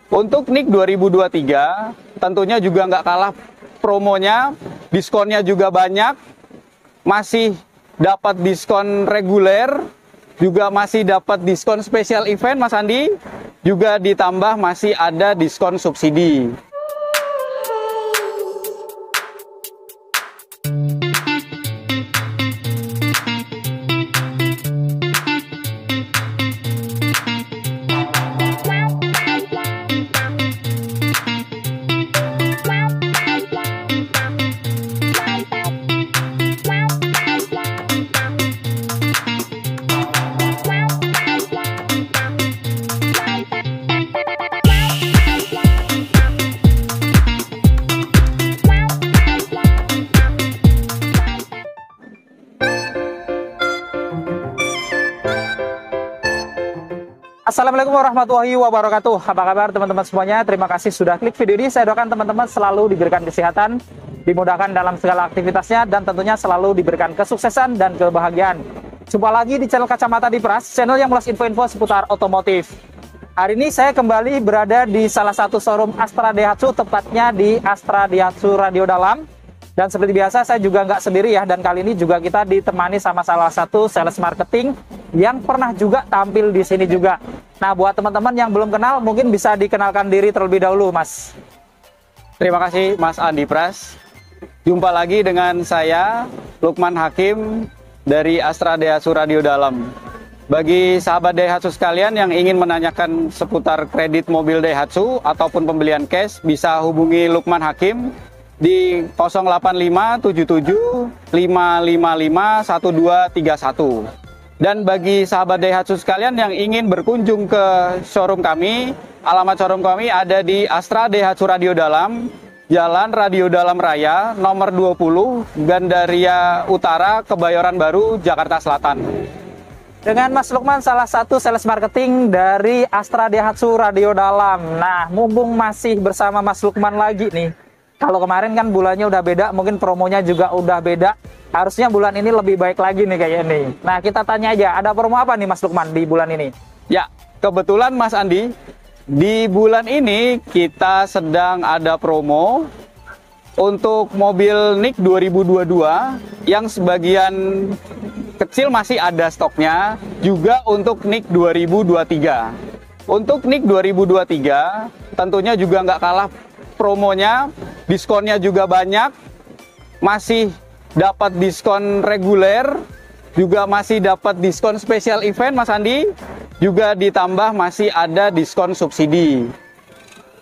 Untuk NIK 2023 tentunya juga nggak kalah promonya, diskonnya juga banyak, masih dapat diskon reguler, juga masih dapat diskon spesial event Mas Andi, juga ditambah masih ada diskon subsidi. Assalamualaikum warahmatullahi wabarakatuh. Apa kabar teman-teman semuanya? Terima kasih sudah klik video ini. Saya doakan teman-teman selalu diberikan kesehatan, dimudahkan dalam segala aktivitasnya, dan tentunya selalu diberikan kesuksesan dan kebahagiaan. Jumpa lagi di channel Kacamata Dipras, channel yang melas info-info seputar otomotif. Hari ini saya kembali berada di salah satu showroom Astra Daihatsu, tepatnya di Astra Daihatsu Radio Dalam. Dan seperti biasa saya juga nggak sendiri ya, dan kali ini juga kita ditemani sama salah satu sales marketing yang pernah juga tampil di sini juga. Nah, buat teman-teman yang belum kenal, mungkin bisa dikenalkan diri terlebih dahulu, Mas. Terima kasih Mas Andi Pras. Jumpa lagi dengan saya, Lukman Hakim dari Astra Daihatsu Radio Dalam. Bagi sahabat Daihatsu sekalian yang ingin menanyakan seputar kredit mobil Daihatsu ataupun pembelian cash, bisa hubungi Lukman Hakim di 085775551231. Dan bagi sahabat Daihatsu sekalian yang ingin berkunjung ke showroom kami, alamat showroom kami ada di Astra Daihatsu Radio Dalam, Jalan Radio Dalam Raya, nomor 20, Gandaria Utara, Kebayoran Baru, Jakarta Selatan. Dengan Mas Lukman, salah satu sales marketing dari Astra Daihatsu Radio Dalam. Nah, mumpung masih bersama Mas Lukman lagi nih. Kalau kemarin kan bulannya udah beda, mungkin promonya juga udah beda. Harusnya bulan ini lebih baik lagi nih kayaknya nih. Nah, kita tanya aja, ada promo apa nih Mas Lukman di bulan ini? Ya, kebetulan Mas Andi, di bulan ini kita sedang ada promo untuk mobil NIK 2022 yang sebagian kecil masih ada stoknya, juga untuk NIK 2023. Untuk NIK 2023 tentunya juga nggak kalah promonya, diskonnya juga banyak, masih dapat diskon reguler, juga masih dapat diskon spesial event Mas Andi, juga ditambah masih ada diskon subsidi.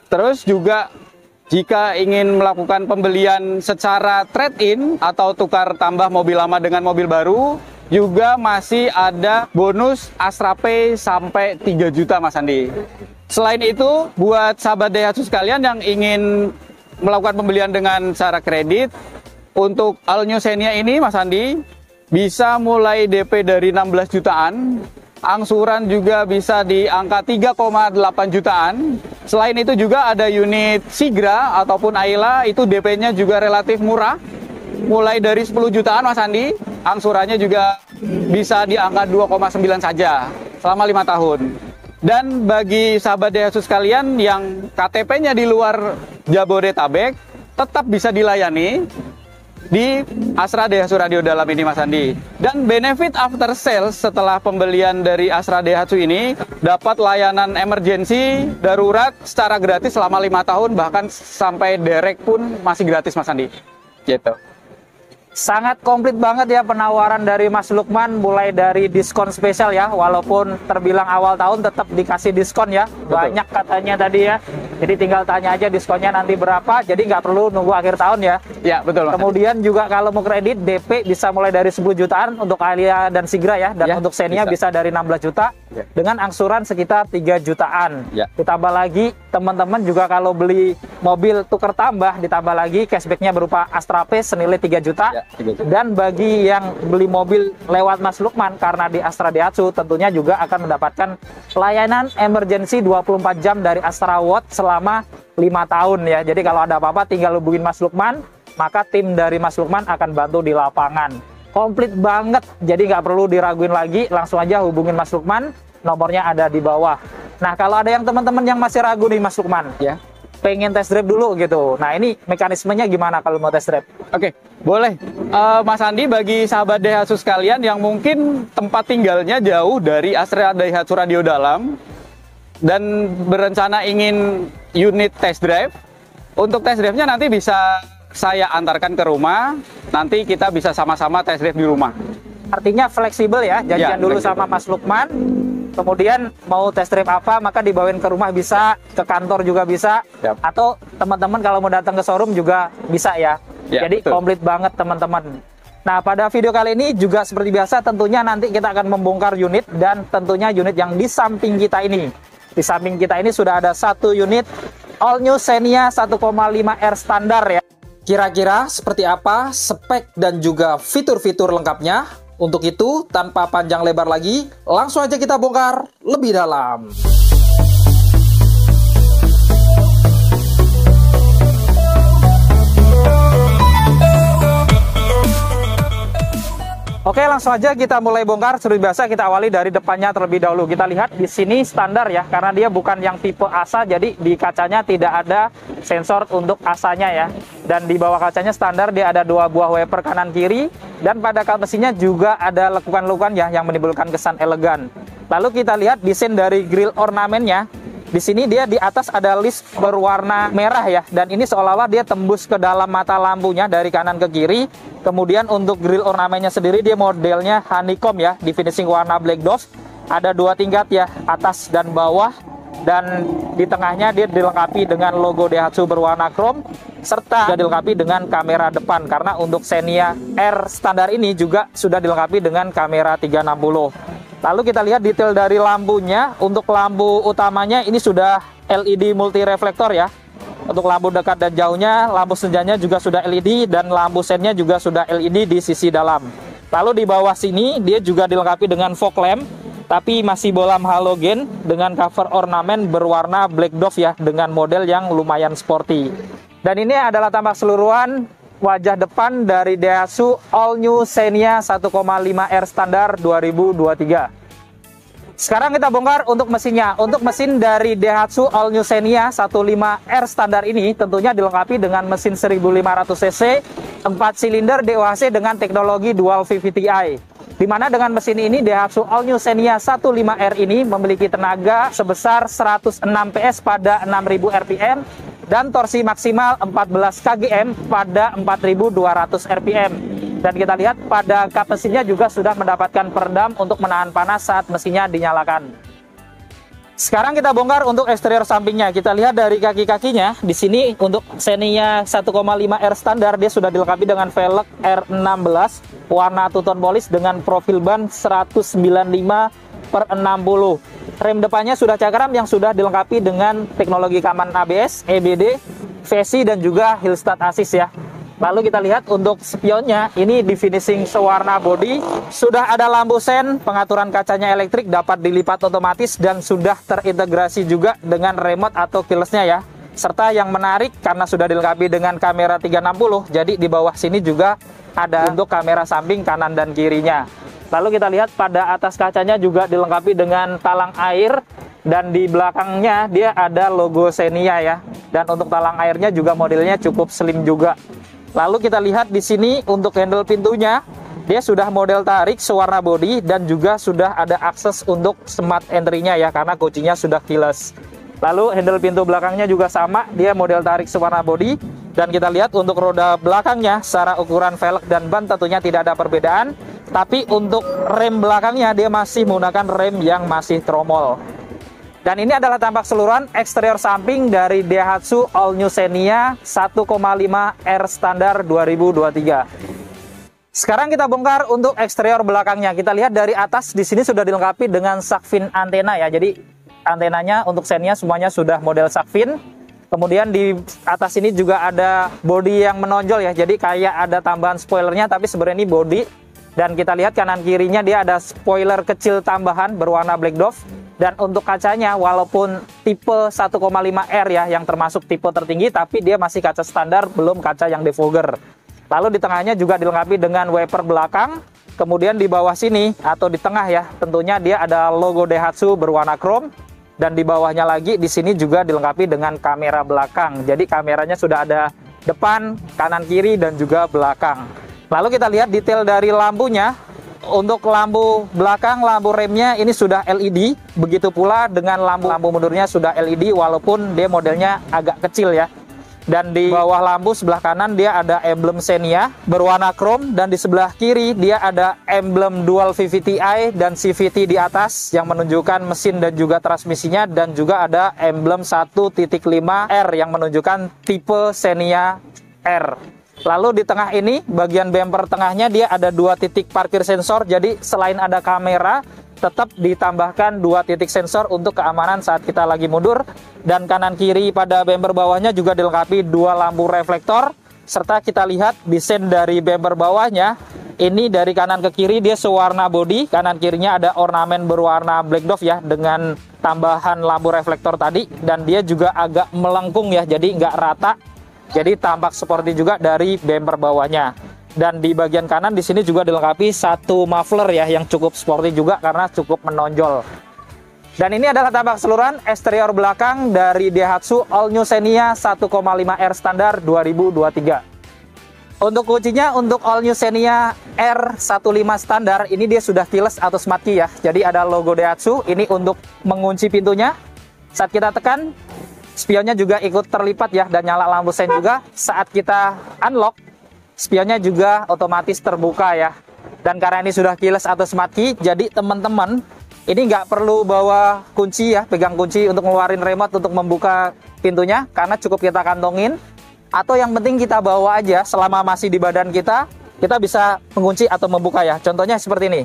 Terus juga jika ingin melakukan pembelian secara trade-in atau tukar tambah mobil lama dengan mobil baru, juga masih ada bonus Astra Pay sampai 3 juta Mas Andi. Selain itu, buat sahabat Daihatsu sekalian yang ingin melakukan pembelian dengan cara kredit, untuk All New Xenia ini Mas Andi bisa mulai DP dari 16 jutaan, angsuran juga bisa di angka 3,8 jutaan. Selain itu juga ada unit Sigra ataupun Ayla, itu DP-nya juga relatif murah, mulai dari 10 jutaan Mas Andi, angsurannya juga bisa di angka 2,9 saja selama 5 tahun. Dan bagi sahabat Daihatsu sekalian yang KTP-nya di luar Jabodetabek, tetap bisa dilayani di Astra Daihatsu Radio Dalam ini Mas Andi. Dan benefit after sales setelah pembelian dari Astra Daihatsu ini, dapat layanan emergency darurat secara gratis selama 5 tahun, bahkan sampai derek pun masih gratis Mas Andi. Gitu. Sangat komplit banget ya penawaran dari Mas Lukman, mulai dari diskon spesial ya, walaupun terbilang awal tahun tetap dikasih diskon ya. Banyak katanya tadi ya, jadi tinggal tanya aja diskonnya nanti berapa, jadi nggak perlu nunggu akhir tahun ya. Ya betul Mas. Kemudian juga kalau mau kredit DP bisa mulai dari 10 jutaan untuk Alia dan Sigra ya, dan ya, untuk Xenia bisa dari 16 juta ya, dengan angsuran sekitar 3 jutaan ya. Ditambah lagi teman-teman juga kalau beli mobil tuker tambah, ditambah lagi cashbacknya berupa Astra Pay senilai 3 juta ya. Dan bagi yang beli mobil lewat Mas Lukman, karena di Astra Daihatsu tentunya juga akan mendapatkan layanan emergency 24 jam dari Astra Watch selama 5 tahun ya. Jadi kalau ada apa-apa tinggal hubungin Mas Lukman, maka tim dari Mas Lukman akan bantu di lapangan. Komplit banget, jadi nggak perlu diraguin lagi, langsung aja hubungin Mas Lukman, nomornya ada di bawah. Nah, kalau ada yang teman-teman yang masih ragu nih Mas Lukman, Ya. pengen test drive dulu gitu. Nah, ini mekanismenya gimana kalau mau test drive? Oke, boleh. Mas Andi, bagi sahabat Daihatsu sekalian yang mungkin tempat tinggalnya jauh dari area Daihatsu Radio Dalam dan berencana ingin unit test drive, untuk test drive-nya nanti bisa saya antarkan ke rumah, nanti kita bisa sama-sama test drive di rumah. Artinya fleksibel ya, janjian dulu fleksibel sama Mas Lukman. Kemudian mau test drive apa, maka dibawain ke rumah bisa, ke kantor juga bisa, Yap. atau teman-teman kalau mau datang ke showroom juga bisa ya. Ya, Jadi betul. komplit banget teman-teman. Nah, pada video kali ini juga seperti biasa tentunya nanti kita akan membongkar unit, dan tentunya unit yang di samping kita ini. Di samping kita ini sudah ada satu unit all new Xenia 1,5R standar ya. Kira-kira seperti apa spek dan juga fitur-fitur lengkapnya? Untuk itu, tanpa panjang lebar lagi, langsung aja kita bongkar lebih dalam. Oke, langsung aja kita mulai bongkar. Seperti biasa kita awali dari depannya terlebih dahulu. Kita lihat di sini standar ya, karena dia bukan yang tipe ASA, jadi di kacanya tidak ada sensor untuk ASA-nya ya. Dan di bawah kacanya standar dia ada 2 buah wiper kanan kiri, dan pada kap mesinnya juga ada lekukan-lekukan ya yang menimbulkan kesan elegan. Lalu kita lihat desain dari grill ornamennya. Di sini dia di atas ada list berwarna merah ya, dan ini seolah-olah dia tembus ke dalam mata lampunya dari kanan ke kiri. Kemudian untuk grill ornamennya sendiri dia modelnya honeycomb ya, di finishing warna black dove. Ada 2 tingkat ya, atas dan bawah, dan di tengahnya dia dilengkapi dengan logo Daihatsu berwarna chrome, serta juga dilengkapi dengan kamera depan, karena untuk Xenia R standar ini juga sudah dilengkapi dengan kamera 360. Lalu kita lihat detail dari lampunya. Untuk lampu utamanya ini sudah LED multi reflektor ya. Untuk lampu dekat dan jauhnya, lampu senjanya juga sudah LED, dan lampu sennya juga sudah LED di sisi dalam. Lalu di bawah sini dia juga dilengkapi dengan fog lamp, tapi masih bolam halogen dengan cover ornamen berwarna black dove ya, dengan model yang lumayan sporty. Dan ini adalah tampak keseluruhan wajah depan dari Daihatsu all new Xenia 1,5R standar 2023. Sekarang kita bongkar untuk mesinnya. Untuk mesin dari Daihatsu all new Xenia 1.5R standar ini tentunya dilengkapi dengan mesin 1500 cc 4 silinder DOHC dengan teknologi dual VVT-i. Di mana dengan mesin ini Daihatsu all new Xenia 1.5R ini memiliki tenaga sebesar 106 PS pada 6000 rpm dan torsi maksimal 14 kgm pada 4200 rpm. Dan kita lihat pada kap mesinnya juga sudah mendapatkan peredam untuk menahan panas saat mesinnya dinyalakan. Sekarang kita bongkar untuk eksterior sampingnya. Kita lihat dari kaki-kakinya. Di sini untuk Xenia 1,5R standar dia sudah dilengkapi dengan velg R16 warna two-tone polish dengan profil ban 195/60. Rem depannya sudah cakram yang sudah dilengkapi dengan teknologi keamanan ABS, EBD, VSI, dan juga hill start assist ya. Lalu kita lihat untuk spionnya, ini di finishing sewarna body, sudah ada lampu sen, pengaturan kacanya elektrik dapat dilipat otomatis, dan sudah terintegrasi juga dengan remote atau keyless-nya ya. Serta yang menarik karena sudah dilengkapi dengan kamera 360, jadi di bawah sini juga ada untuk kamera samping kanan dan kirinya. Lalu kita lihat pada atas kacanya juga dilengkapi dengan talang air, dan di belakangnya dia ada logo Xenia ya. Dan untuk talang airnya juga modelnya cukup slim juga. Lalu kita lihat di sini untuk handle pintunya, dia sudah model tarik sewarna body, dan juga sudah ada akses untuk smart entry-nya ya, karena kuncinya sudah keyless. Lalu handle pintu belakangnya juga sama, dia model tarik sewarna body. Dan kita lihat untuk roda belakangnya secara ukuran velg dan ban tentunya tidak ada perbedaan. Tapi untuk rem belakangnya dia masih menggunakan rem yang masih tromol. Dan ini adalah tampak keseluruhan eksterior samping dari Daihatsu all new Xenia 1,5R standar 2023. Sekarang kita bongkar untuk eksterior belakangnya. Kita lihat dari atas di sini sudah dilengkapi dengan shark fin antena ya. Jadi antenanya untuk Xenia semuanya sudah model shark fin. Kemudian di atas ini juga ada bodi yang menonjol ya. Jadi kayak ada tambahan spoilernya, tapi sebenarnya ini bodi. Dan kita lihat kanan kirinya dia ada spoiler kecil tambahan berwarna black dove. Dan untuk kacanya walaupun tipe 1,5R ya yang termasuk tipe tertinggi, tapi dia masih kaca standar, belum kaca yang defogger. Lalu di tengahnya juga dilengkapi dengan wiper belakang. Kemudian di bawah sini atau di tengah ya, tentunya dia ada logo Daihatsu berwarna chrome. Dan di bawahnya lagi di sini juga dilengkapi dengan kamera belakang. Jadi kameranya sudah ada depan, kanan, kiri, dan juga belakang. Lalu kita lihat detail dari lampunya. Untuk lampu belakang, lampu remnya ini sudah LED. Begitu pula dengan lampu mundurnya sudah LED walaupun dia modelnya agak kecil ya. Dan di bawah lampu sebelah kanan dia ada emblem Xenia berwarna chrome, dan di sebelah kiri dia ada emblem dual VVT-i dan CVT di atas yang menunjukkan mesin dan juga transmisinya, dan juga ada emblem 1.5R yang menunjukkan tipe Xenia R. Lalu di tengah ini bagian bumper tengahnya dia ada 2 titik parkir sensor, jadi selain ada kamera tetap ditambahkan 2 titik sensor untuk keamanan saat kita lagi mundur. Dan kanan kiri pada bumper bawahnya juga dilengkapi 2 lampu reflektor, serta kita lihat desain dari bumper bawahnya ini dari kanan ke kiri dia sewarna body. Kanan kirinya ada ornamen berwarna black dove ya, dengan tambahan lampu reflektor tadi, dan dia juga agak melengkung ya, jadi nggak rata, jadi tampak sporty juga dari bumper bawahnya. Dan di bagian kanan di sini juga dilengkapi 1 muffler ya, yang cukup sporty juga karena cukup menonjol. Dan ini adalah tampak keseluruhan eksterior belakang dari Daihatsu All New Xenia 1,5R standar 2023. Untuk kuncinya untuk All New Xenia R15 standar ini dia sudah keyless atau smart key ya. Jadi ada logo Daihatsu ini untuk mengunci pintunya. Saat kita tekan, spionnya juga ikut terlipat ya, dan nyala lampu sen juga. Saat kita unlock, spionnya juga otomatis terbuka ya. Dan karena ini sudah keyless atau smart key, jadi teman-teman ini nggak perlu bawa kunci ya, pegang kunci untuk ngeluarin remote untuk membuka pintunya, karena cukup kita kantongin. Atau yang penting kita bawa aja selama masih di badan kita bisa mengunci atau membuka ya. Contohnya seperti ini.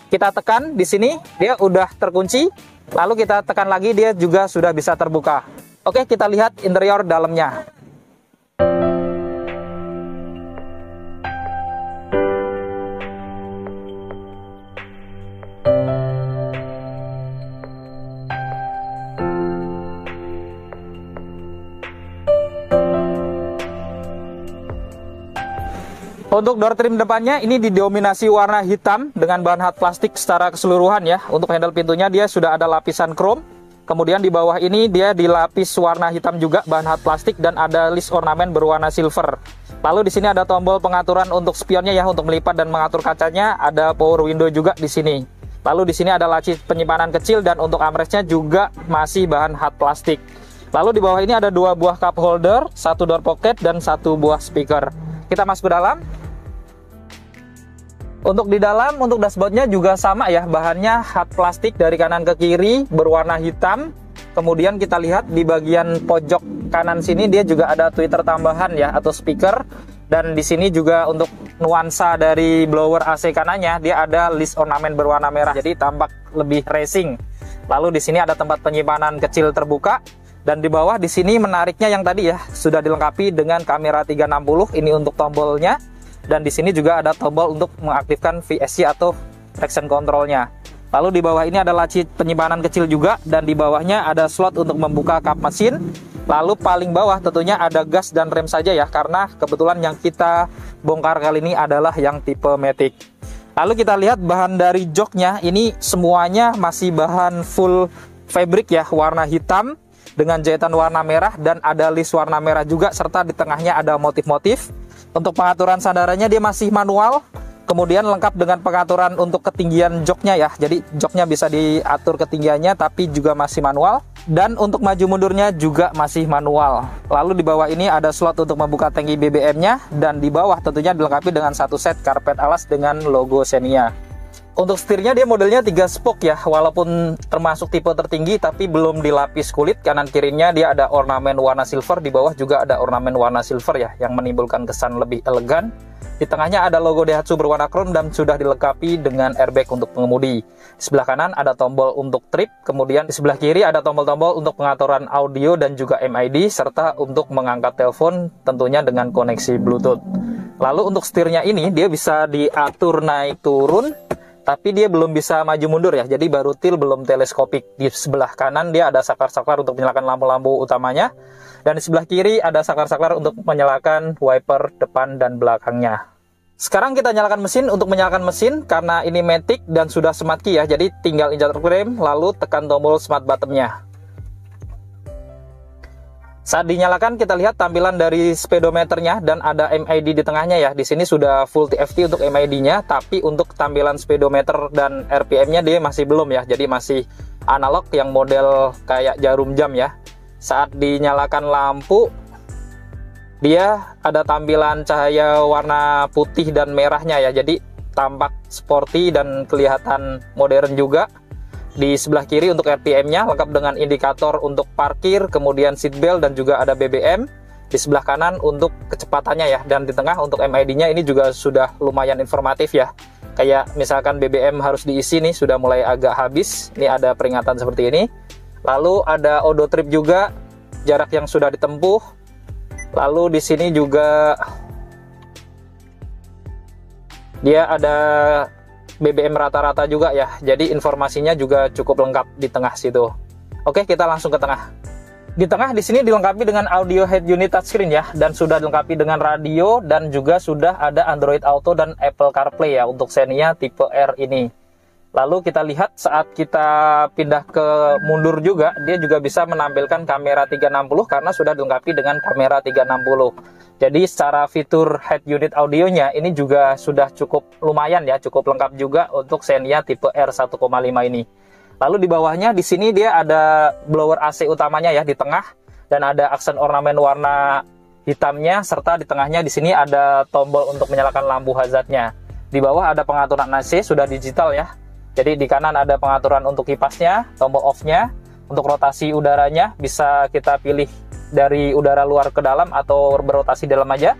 Kita tekan di sini, dia udah terkunci. Lalu kita tekan lagi, dia juga sudah bisa terbuka. Oke, kita lihat interior dalamnya. Untuk door trim depannya ini didominasi warna hitam dengan bahan hard plastik secara keseluruhan ya. Untuk handle pintunya dia sudah ada lapisan chrome. Kemudian di bawah ini dia dilapis warna hitam juga bahan hard plastik, dan ada list ornamen berwarna silver. Lalu di sini ada tombol pengaturan untuk spionnya ya, untuk melipat dan mengatur kacanya. Ada power window juga di sini. Lalu di sini ada laci penyimpanan kecil, dan untuk armrestnya juga masih bahan hard plastik. Lalu di bawah ini ada 2 buah cup holder, 1 door pocket, dan 1 buah speaker. Kita masuk ke dalam. Untuk di dalam, untuk dashboardnya juga sama ya, bahannya hard plastik dari kanan ke kiri berwarna hitam. Kemudian kita lihat di bagian pojok kanan sini dia juga ada tweeter tambahan ya, atau speaker. Dan di sini juga untuk nuansa dari blower AC kanannya dia ada list ornamen berwarna merah, jadi tampak lebih racing. Lalu di sini ada tempat penyimpanan kecil terbuka. Dan di bawah di sini menariknya yang tadi ya, sudah dilengkapi dengan kamera 360, ini untuk tombolnya. Dan di sini juga ada tombol untuk mengaktifkan VSC atau traction controlnya. Lalu di bawah ini ada laci penyimpanan kecil juga, dan di bawahnya ada slot untuk membuka kap mesin. Lalu paling bawah tentunya ada gas dan rem saja ya, karena kebetulan yang kita bongkar kali ini adalah yang tipe Matic. Lalu kita lihat bahan dari joknya, ini semuanya masih bahan full fabric ya, warna hitam dengan jahitan warna merah, dan ada list warna merah juga, serta di tengahnya ada motif-motif. Untuk pengaturan sandarannya dia masih manual, kemudian lengkap dengan pengaturan untuk ketinggian joknya ya. Jadi joknya bisa diatur ketinggiannya tapi juga masih manual, dan untuk maju mundurnya juga masih manual. Lalu di bawah ini ada slot untuk membuka tangki BBM-nya, dan di bawah tentunya dilengkapi dengan 1 set karpet alas dengan logo Xenia. Untuk setirnya dia modelnya 3 spoke ya, walaupun termasuk tipe tertinggi tapi belum dilapis kulit. Kanan kirinya dia ada ornamen warna silver, di bawah juga ada ornamen warna silver ya, yang menimbulkan kesan lebih elegan. Di tengahnya ada logo Daihatsu berwarna chrome dan sudah dilengkapi dengan airbag untuk pengemudi. Di sebelah kanan ada tombol untuk trip, kemudian di sebelah kiri ada tombol-tombol untuk pengaturan audio dan juga MID, serta untuk mengangkat telepon tentunya dengan koneksi Bluetooth. Lalu untuk setirnya ini dia bisa diatur naik turun, tapi dia belum bisa maju mundur ya, jadi baru til, belum teleskopik. Di sebelah kanan dia ada saklar-saklar untuk menyalakan lampu-lampu utamanya, dan di sebelah kiri ada saklar-saklar untuk menyalakan wiper depan dan belakangnya. Sekarang kita nyalakan mesin. Untuk menyalakan mesin, karena ini Matic dan sudah smart key ya, jadi tinggal injak rem lalu tekan tombol smart button-nya. Saat dinyalakan kita lihat tampilan dari speedometernya dan ada MID di tengahnya ya. Di sini sudah full TFT untuk MID-nya, tapi untuk tampilan speedometer dan RPM-nya dia masih belum ya. Jadi masih analog yang model kayak jarum jam ya. Saat dinyalakan lampu, dia ada tampilan cahaya warna putih dan merahnya ya. Jadi tampak sporty dan kelihatan modern juga. Di sebelah kiri untuk RPM-nya lengkap dengan indikator untuk parkir, kemudian seat belt dan juga ada BBM. Di sebelah kanan untuk kecepatannya ya, dan di tengah untuk MID-nya ini juga sudah lumayan informatif ya. Kayak misalkan BBM harus diisi nih, sudah mulai agak habis. Ini ada peringatan seperti ini. Lalu ada odo trip juga, jarak yang sudah ditempuh. Lalu di sini juga dia ada BBM rata-rata juga ya, jadi informasinya juga cukup lengkap di tengah situ. Oke, kita langsung ke tengah. Di tengah di sini dilengkapi dengan audio head unit touchscreen ya, dan sudah dilengkapi dengan radio dan juga sudah ada Android Auto dan Apple CarPlay ya untuk Xenia tipe R ini. Lalu kita lihat saat kita pindah ke mundur juga, dia juga bisa menampilkan kamera 360 karena sudah dilengkapi dengan kamera 360. Jadi secara fitur head unit audionya ini juga sudah cukup lumayan ya, cukup lengkap juga untuk Xenia tipe R1,5 ini. Lalu di bawahnya di sini dia ada blower AC utamanya ya di tengah, dan ada aksen ornamen warna hitamnya, serta di tengahnya di sini ada tombol untuk menyalakan lampu hazardnya. Di bawah ada pengaturan AC sudah digital ya. Jadi di kanan ada pengaturan untuk kipasnya, tombol off-nya, untuk rotasi udaranya bisa kita pilih dari udara luar ke dalam atau berotasi dalam aja.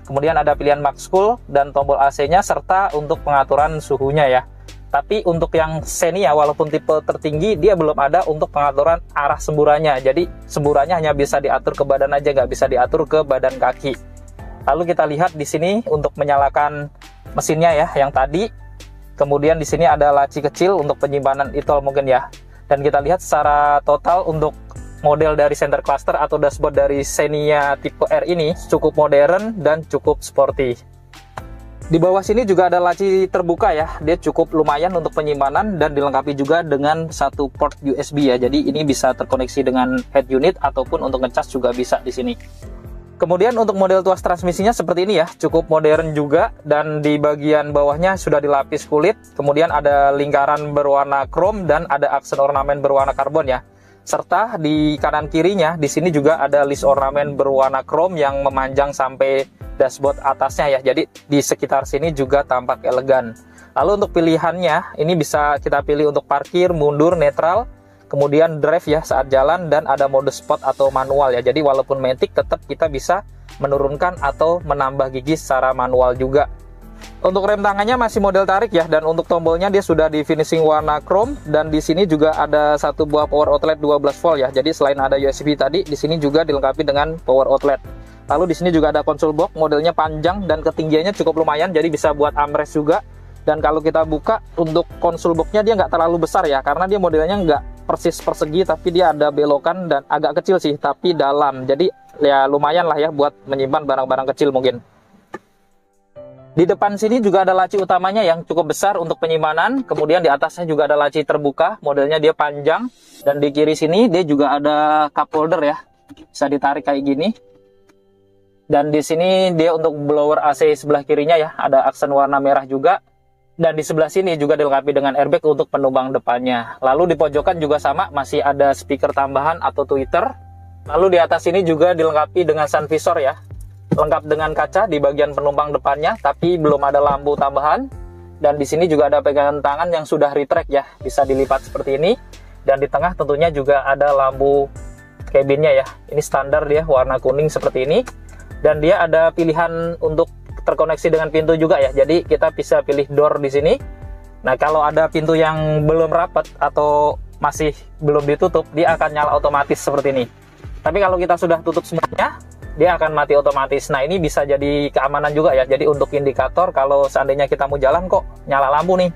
Kemudian ada pilihan max cool dan tombol AC-nya serta untuk pengaturan suhunya ya. Tapi untuk yang Xenia walaupun tipe tertinggi dia belum ada untuk pengaturan arah semburannya. Jadi semburannya hanya bisa diatur ke badan aja, nggak bisa diatur ke badan kaki. Lalu kita lihat di sini untuk menyalakan mesinnya ya yang tadi. Kemudian di sini ada laci kecil untuk penyimpanan e-tol mungkin ya. Dan kita lihat secara total untuk model dari center cluster atau dashboard dari Xenia tipe R ini cukup modern dan cukup sporty. Di bawah sini juga ada laci terbuka ya. Dia cukup lumayan untuk penyimpanan dan dilengkapi juga dengan satu port USB ya. Jadi ini bisa terkoneksi dengan head unit ataupun untuk ngecas juga bisa di sini. Kemudian untuk model tuas transmisinya seperti ini ya, cukup modern juga, dan di bagian bawahnya sudah dilapis kulit. Kemudian ada lingkaran berwarna chrome dan ada aksen ornamen berwarna karbon ya. Serta di kanan kirinya di sini juga ada list ornamen berwarna chrome yang memanjang sampai dashboard atasnya ya. Jadi di sekitar sini juga tampak elegan. Lalu untuk pilihannya ini bisa kita pilih untuk parkir, mundur, netral. Kemudian drive ya saat jalan, dan ada mode sport atau manual ya. Jadi walaupun matic tetap kita bisa menurunkan atau menambah gigi secara manual juga. Untuk rem tangannya masih model tarik ya, dan untuk tombolnya dia sudah di finishing warna chrome, dan di sini juga ada satu buah power outlet 12 volt ya. Jadi selain ada USB tadi, di sini juga dilengkapi dengan power outlet. Lalu di sini juga ada console box, modelnya panjang dan ketinggiannya cukup lumayan, jadi bisa buat armrest juga. Dan kalau kita buka untuk console box-nya dia nggak terlalu besar ya, karena dia modelnya nggak persis persegi, tapi dia ada belokan dan agak kecil sih, tapi dalam. Jadi ya lumayan lah ya buat menyimpan barang-barang kecil mungkin. Di depan sini juga ada laci utamanya yang cukup besar untuk penyimpanan. Kemudian di atasnya juga ada laci terbuka, modelnya dia panjang. Dan di kiri sini dia juga ada cup holder ya, bisa ditarik kayak gini. Dan di sini dia untuk blower AC sebelah kirinya ya, ada aksen warna merah juga. Dan di sebelah sini juga dilengkapi dengan airbag untuk penumpang depannya. Lalu di pojokan juga sama, masih ada speaker tambahan atau tweeter. Lalu di atas ini juga dilengkapi dengan sun visor ya. Lengkap dengan kaca di bagian penumpang depannya, tapi belum ada lampu tambahan. Dan di sini juga ada pegangan tangan yang sudah retract ya, bisa dilipat seperti ini. Dan di tengah tentunya juga ada lampu cabinnya ya. Ini standar dia warna kuning seperti ini. Dan dia ada pilihan untuk terkoneksi dengan pintu juga ya. Jadi kita bisa pilih door di sini. Nah, kalau ada pintu yang belum rapat atau masih belum ditutup, dia akan nyala otomatis seperti ini. Tapi kalau kita sudah tutup semuanya, dia akan mati otomatis. Nah, ini bisa jadi keamanan juga ya. Jadi untuk indikator kalau seandainya kita mau jalan kok nyala lampu nih.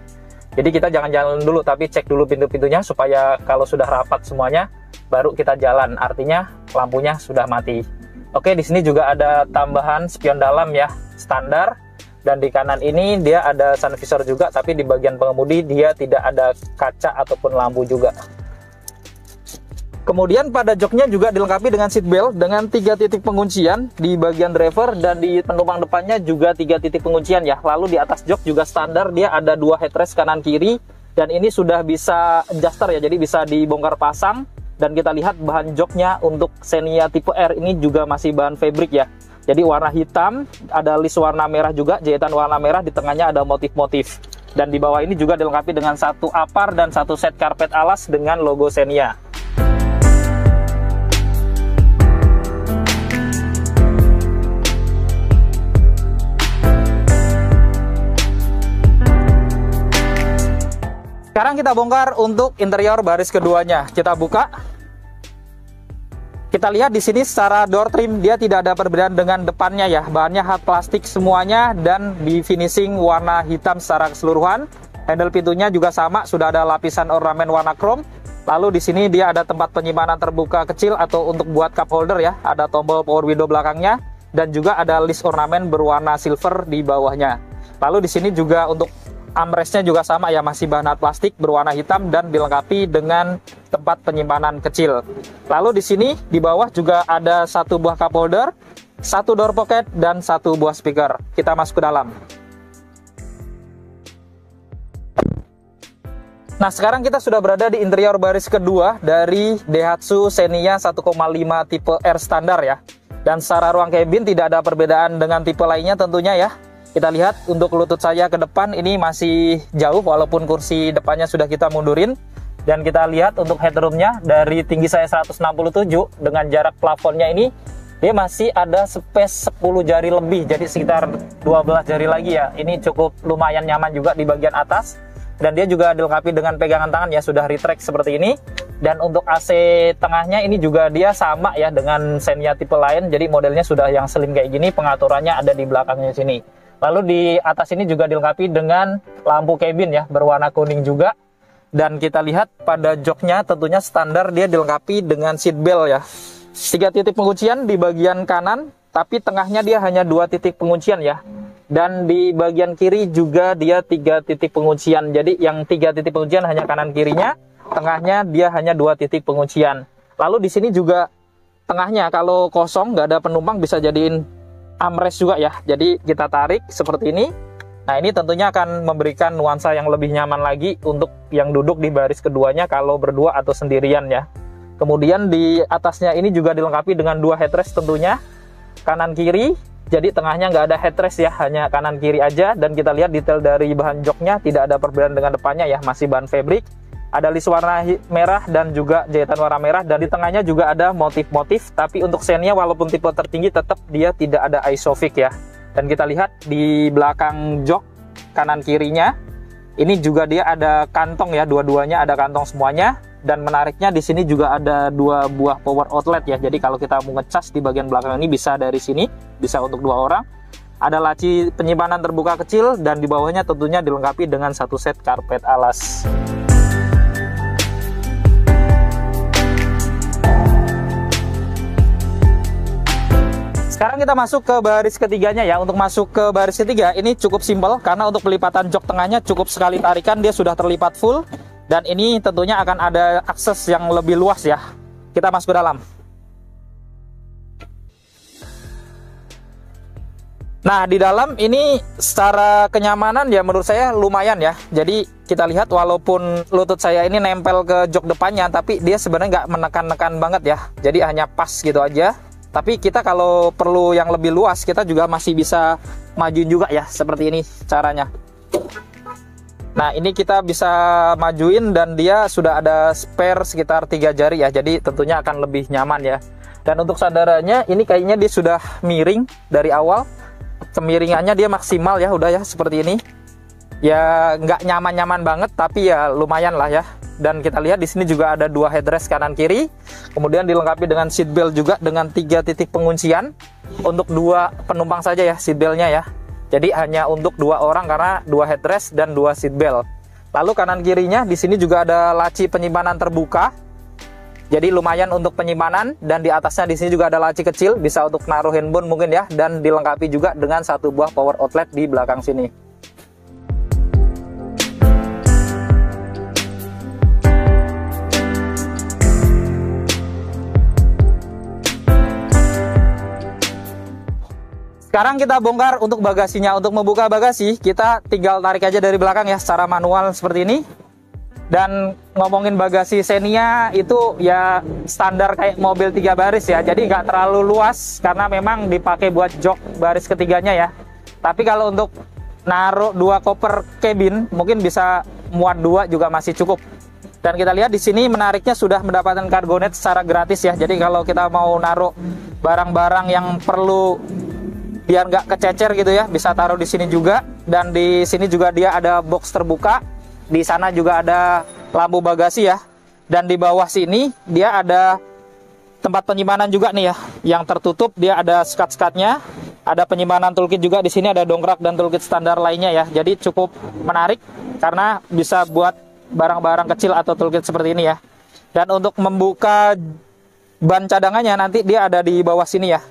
Jadi kita jangan jalan dulu, tapi cek dulu pintu-pintunya supaya kalau sudah rapat semuanya baru kita jalan. Artinya lampunya sudah mati. Oke, di sini juga ada tambahan spion dalam ya, standar. Dan di kanan ini dia ada sun visor juga, tapi di bagian pengemudi dia tidak ada kaca ataupun lampu juga. Kemudian pada joknya juga dilengkapi dengan seat belt dengan 3 titik penguncian di bagian driver, dan di penumpang depannya juga 3 titik penguncian ya. Lalu di atas jok juga standar dia ada 2 headrest kanan kiri, dan ini sudah bisa adjuster ya, jadi bisa dibongkar pasang. Dan kita lihat bahan joknya untuk Xenia tipe R ini juga masih bahan fabric ya. Jadi warna hitam, ada list warna merah juga, jahitan warna merah, di tengahnya ada motif-motif. Dan di bawah ini juga dilengkapi dengan 1 apar dan 1 set karpet alas dengan logo Xenia. Sekarang kita bongkar untuk interior baris keduanya. Kita buka. Kita lihat di sini secara door trim dia tidak ada perbedaan dengan depannya ya. Bahannya hard plastik semuanya dan di finishing warna hitam secara keseluruhan. Handle pintunya juga sama, sudah ada lapisan ornamen warna chrome. Lalu di sini dia ada tempat penyimpanan terbuka kecil atau untuk buat cup holder ya. Ada tombol power window belakangnya dan juga ada list ornamen berwarna silver di bawahnya. Lalu di sini juga untuk armrestnya juga sama ya, masih bahan hard plastik berwarna hitam dan dilengkapi dengan tempat penyimpanan kecil. Lalu di sini di bawah juga ada 1 buah cup holder, 1 door pocket dan 1 buah speaker. Kita masuk ke dalam. Nah, sekarang kita sudah berada di interior baris kedua dari Daihatsu Xenia 1,5 tipe R standar ya. Dan secara ruang cabin tidak ada perbedaan dengan tipe lainnya tentunya ya. Kita lihat untuk lutut saya ke depan ini masih jauh walaupun kursi depannya sudah kita mundurin. Dan kita lihat untuk headroomnya dari tinggi saya 167 dengan jarak plafonnya ini dia masih ada space 10 jari lebih, jadi sekitar 12 jari lagi ya. Ini cukup lumayan nyaman juga di bagian atas. Dan dia juga dilengkapi dengan pegangan tangan ya, sudah retract seperti ini. Dan untuk AC tengahnya ini juga dia sama ya dengan Xenia tipe lain, jadi modelnya sudah yang slim kayak gini, pengaturannya ada di belakangnya sini. Lalu di atas ini juga dilengkapi dengan lampu cabin ya, berwarna kuning juga. Dan kita lihat pada joknya tentunya standar dia dilengkapi dengan seat belt ya. 3 titik penguncian di bagian kanan, tapi tengahnya dia hanya 2 titik penguncian ya. Dan di bagian kiri juga dia 3 titik penguncian. Jadi yang 3 titik penguncian hanya kanan kirinya, tengahnya dia hanya 2 titik penguncian. Lalu di sini juga tengahnya kalau kosong nggak ada penumpang bisa jadiin armrest juga ya. Jadi kita tarik seperti ini. Nah, ini tentunya akan memberikan nuansa yang lebih nyaman lagi untuk yang duduk di baris keduanya kalau berdua atau sendirian ya. Kemudian di atasnya ini juga dilengkapi dengan 2 headrest tentunya, kanan kiri. Jadi tengahnya nggak ada headrest ya, hanya kanan kiri aja. Dan kita lihat detail dari bahan joknya tidak ada perbedaan dengan depannya ya, masih bahan fabric. Ada list warna merah dan juga jahitan warna merah, dan di tengahnya juga ada motif-motif. Tapi untuk Xenia walaupun tipe tertinggi tetap dia tidak ada ISOFIX ya. Dan kita lihat di belakang jok kanan kirinya ini juga dia ada kantong ya, dua-duanya ada kantong semuanya. Dan menariknya di sini juga ada 2 buah power outlet ya. Jadi kalau kita mau ngecas di bagian belakang ini bisa dari sini, bisa untuk 2 orang. Ada laci penyimpanan terbuka kecil dan di bawahnya tentunya dilengkapi dengan 1 set karpet alas. Sekarang kita masuk ke baris ketiganya ya. Untuk masuk ke baris ketiga ini cukup simpel karena untuk pelipatan jok tengahnya cukup sekali tarikan dia sudah terlipat full. Dan ini tentunya akan ada akses yang lebih luas ya. Kita masuk ke dalam. Nah, di dalam ini secara kenyamanan ya menurut saya lumayan ya. Jadi kita lihat walaupun lutut saya ini nempel ke jok depannya, tapi dia sebenarnya nggak menekan-nekan banget ya. Jadi hanya pas gitu aja. Tapi kita kalau perlu yang lebih luas, kita juga masih bisa majuin juga ya. Seperti ini caranya. Nah, ini kita bisa majuin dan dia sudah ada spare sekitar 3 jari ya. Jadi tentunya akan lebih nyaman ya. Dan untuk sandarannya ini kayaknya dia sudah miring dari awal. Kemiringannya dia maksimal ya, udah ya seperti ini. Ya nggak nyaman-nyaman banget tapi ya lumayan lah ya. Dan kita lihat di sini juga ada 2 headrest kanan kiri. Kemudian dilengkapi dengan seat belt juga dengan 3 titik penguncian. Untuk 2 penumpang saja ya seat beltnya ya. Jadi hanya untuk 2 orang karena 2 headrest dan 2 seat belt. Lalu kanan kirinya di sini juga ada laci penyimpanan terbuka. Jadi lumayan untuk penyimpanan, dan di atasnya di sini juga ada laci kecil bisa untuk naruh handphone mungkin ya, dan dilengkapi juga dengan 1 buah power outlet di belakang sini. Sekarang kita bongkar untuk bagasinya. Untuk membuka bagasi, kita tinggal tarik aja dari belakang ya, secara manual seperti ini. Dan ngomongin bagasi Xenia itu ya standar kayak mobil 3 baris ya. Jadi nggak terlalu luas karena memang dipakai buat jok baris ketiganya ya. Tapi kalau untuk naruh 2 koper cabin mungkin bisa muat 2 juga masih cukup. Dan kita lihat di sini menariknya sudah mendapatkan cargo net secara gratis ya. Jadi kalau kita mau naruh barang-barang yang perlu biar nggak kececer gitu ya, bisa taruh di sini juga. Dan di sini juga dia ada box terbuka. Di sana juga ada lampu bagasi ya. Dan di bawah sini dia ada tempat penyimpanan juga nih ya, yang tertutup. Dia ada skat-skatnya, ada penyimpanan toolkit juga. Di sini ada dongkrak dan toolkit standar lainnya ya. Jadi cukup menarik karena bisa buat barang-barang kecil atau toolkit seperti ini ya. Dan untuk membuka ban cadangannya nanti dia ada di bawah sini ya.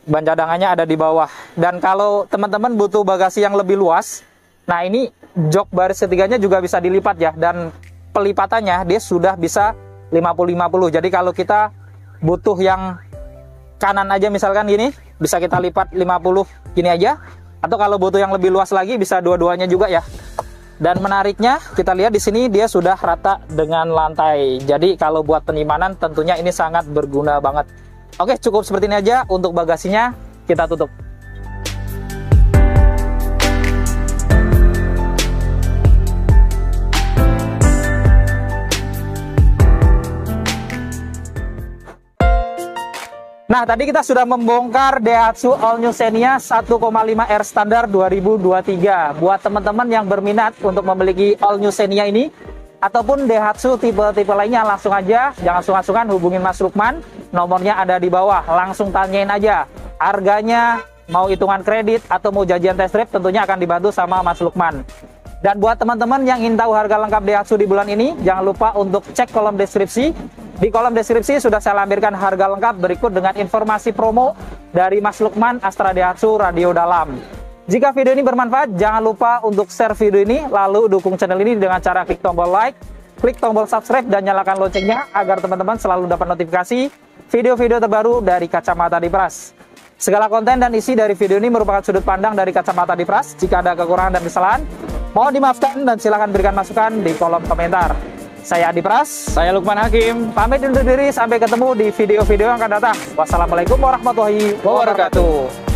Ban cadangannya ada di bawah. Dan kalau teman-teman butuh bagasi yang lebih luas, nah ini jok baris ketiganya juga bisa dilipat ya. Dan pelipatannya dia sudah bisa 50-50. Jadi kalau kita butuh yang kanan aja misalkan gini, bisa kita lipat 50 gini aja. Atau kalau butuh yang lebih luas lagi bisa dua-duanya juga ya. Dan menariknya kita lihat di sini dia sudah rata dengan lantai. Jadi kalau buat penyimpanan tentunya ini sangat berguna banget. Oke, cukup seperti ini aja. Untuk bagasinya kita tutup. Nah, tadi kita sudah membongkar Daihatsu All New Xenia 1,5 R standar 2023. Buat teman-teman yang berminat untuk memiliki All New Xenia ini, ataupun Daihatsu tipe-tipe lainnya, langsung aja, jangan sungkan-sungkan hubungin Mas Lukman. Nomornya ada di bawah, langsung tanyain aja. Harganya, mau hitungan kredit, atau mau janjian test drive, tentunya akan dibantu sama Mas Lukman. Dan buat teman-teman yang ingin tahu harga lengkap Daihatsu di bulan ini, jangan lupa untuk cek kolom deskripsi. Di kolom deskripsi sudah saya lampirkan harga lengkap berikut dengan informasi promo dari Mas Lukman Astra Daihatsu Radio Dalam. Jika video ini bermanfaat, jangan lupa untuk share video ini, lalu dukung channel ini dengan cara klik tombol like, klik tombol subscribe, dan nyalakan loncengnya agar teman-teman selalu dapat notifikasi video-video terbaru dari Kacamata Dipras. Segala konten dan isi dari video ini merupakan sudut pandang dari Kacamata Dipras. Jika ada kekurangan dan kesalahan, mohon dimaafkan dan silahkan berikan masukan di kolom komentar. Saya Adi Pras, Saya Lukman Hakim. pamit undur diri, sampai ketemu di video-video yang akan datang. Wassalamualaikum warahmatullahi wabarakatuh.